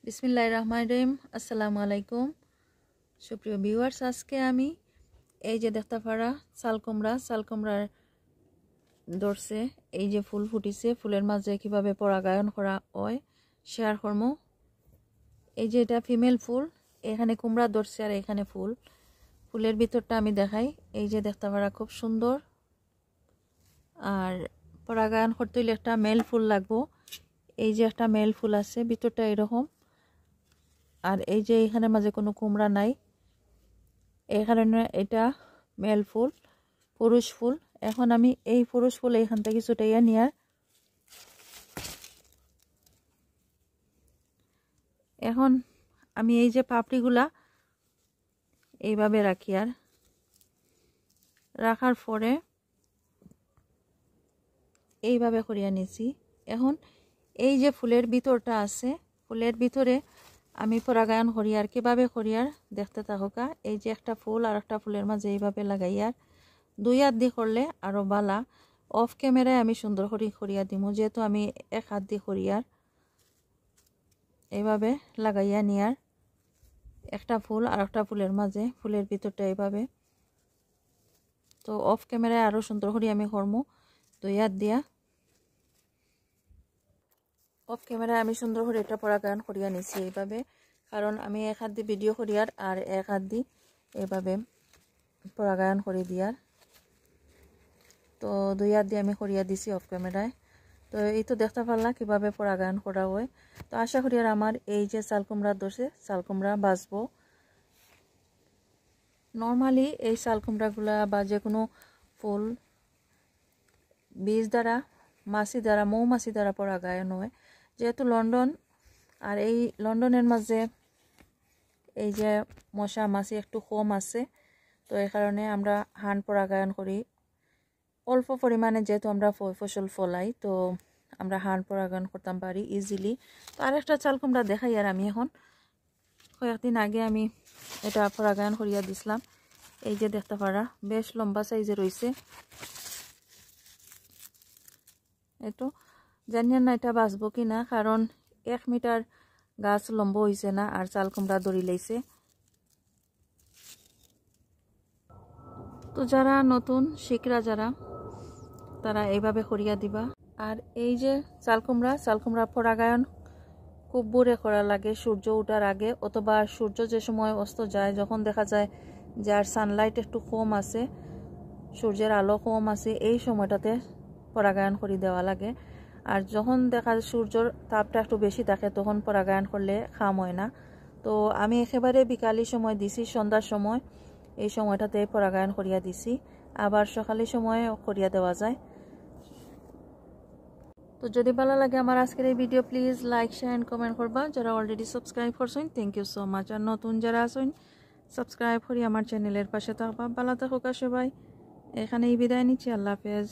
বিসমিল্লাহির রহমানির রহিম। আসসালামু আলাইকুম সুপ্রিয় ভিউয়ার্স, আজকে আমি এই যে দেখতে পারা চালকুমড়ার ধরছে, এই যে ফুল ফুটিছে, ফুলের মাঝে কিভাবে পরাগায়ন করা হয় শেয়ার করব। এই যে এটা ফিমেল ফুল, এখানে কুমড়া ধরছে আর এখানে ফুলের ভিতরটা আমি দেখাই। এই যে দেখতে পারা খুব সুন্দর, আর পরাগায়ন করতে হলে একটা মেল ফুল লাগবো। এই যে একটা মেল ফুল আছে, ভিতরটা এরকম, আর এই যে এখানে মাঝে কোনো কুমড়া নাই, এই কারণে এটা মেল ফুল, পুরুষ ফুল। এখন আমি এই পুরুষ ফুল এখান থেকে ছুটাইয়া নিয়ার এখন আমি এই যে পাপড়িগুলা এইভাবে রাখি, আর রাখার পরে এইভাবে করিয়া নিছি। এখন এই যে ফুলের ভিতরটা আছে, ফুলের ভিতরে আমি পরাগায়ন করিয়ার কিভাবে করিয়ার দেখতে থাকা। এই যে একটা ফুল আর একটা ফুলের মাঝে এইভাবে লাগাইয়ার দুই হাত দিয়ে করলে আরো বালা। অফ ক্যামেরায় আমি সুন্দর করে করিয়া দিব, যেহেতু আমি এক হাত দিয়ে করিয়ার। এইভাবে লাগাইয়া নিয়ার একটা ফুল আর একটা ফুলের মাঝে, ফুলের ভিতরটা এইভাবে। তো অফ ক্যামেরায় আরো সুন্দর করে আমি করবো দুই হাত দিয়া। অফ ক্যামেরায় আমি সুন্দর করে এটা পরাগায়ন করিয়া নিছি এইভাবে, কারণ আমি এক হাত দিয়ে ভিডিও করিয়ার আর এক হাত দিয়ে এইভাবে পরাগায়ন করে দিয়ার। তো দুই হাত দিয়ে আমি করিয়া দিছি অফ ক্যামেরায়। তো এই তো দেখতে পারলাম কিভাবে পরাগায়ন করা হয়। তো আশা করি আর আমার এই যে চালকুমড়া ধরছে, চালকুমড়া বাঁচবো। নর্মালি এই চালকুমড়াগুলা বা যে কোনো ফুল বীজ দ্বারা, মাছি দ্বারা, মৌমাছি দ্বারা পরাগায়ন হয়। যেহেতু লন্ডন, আর এই লন্ডনের মাঝে এই যে মশা মাছি একটু কম আছে, তো এই কারণে আমরা হান পরাগায়ন করি অল্প পরিমাণে। যেহেতু আমরা ফসল ফলাই, তো আমরা হান পরাগায়ন করতাম পারি ইজিলি। তো আরেকটা চালকুমড়া দেখাই, আর আমি এখন কয়েকদিন আগে আমি এটা পরাগায়ন করিয়া দিছিলাম। এই যে দেখতে পারা বেশ লম্বা সাইজে রয়েছে। এতো জানি না এটা বাঁচবো কি না, কারণ 1 মিটার গাছ লম্বা হয়েছে না, আর চালকুমড়া ধরি লাইছে। তো যারা নতুন শিখরা যারা, তারা এইভাবে করিয়া দিবা। আর এই যে চালকুমড়া পরাগায়ন খুব ভোরে করা লাগে, সূর্য ওঠার আগে, অথবা সূর্য যে সময় অস্ত যায়, যখন দেখা যায় যার সানলাইট একটু কম আছে, সূর্যের আলো কম আছে, এই সময়টাতে পরাগায়ন করে দেওয়া লাগে। আর যখন দেখা যায় সূর্যের তাপটা একটু বেশি থাকে, তখন পরাগায়ন করলে খাম হয় না। তো আমি একেবারে বিকালের সময় দিছি, সন্ধ্যার সময়, এই সময়টাতে পরাগায়ন করিয়া দিছি। আবার সকালের সময় করিয়া দেওয়া যায়। তো যদি ভালো লাগে আমার আজকের এই video, please like, share and comment করবা। যারা অলরেডি সাবস্ক্রাইব করছেন, থ্যাংক ইউ সো মাচ। আর নতুন যারা আছেন, সাবস্ক্রাইব করি আমার চ্যানেলের পাশে থাকবা। ভালো থাকুক সবাই, এখানেই বিদায় নিচ্ছি। আল্লাহ হাফেজ।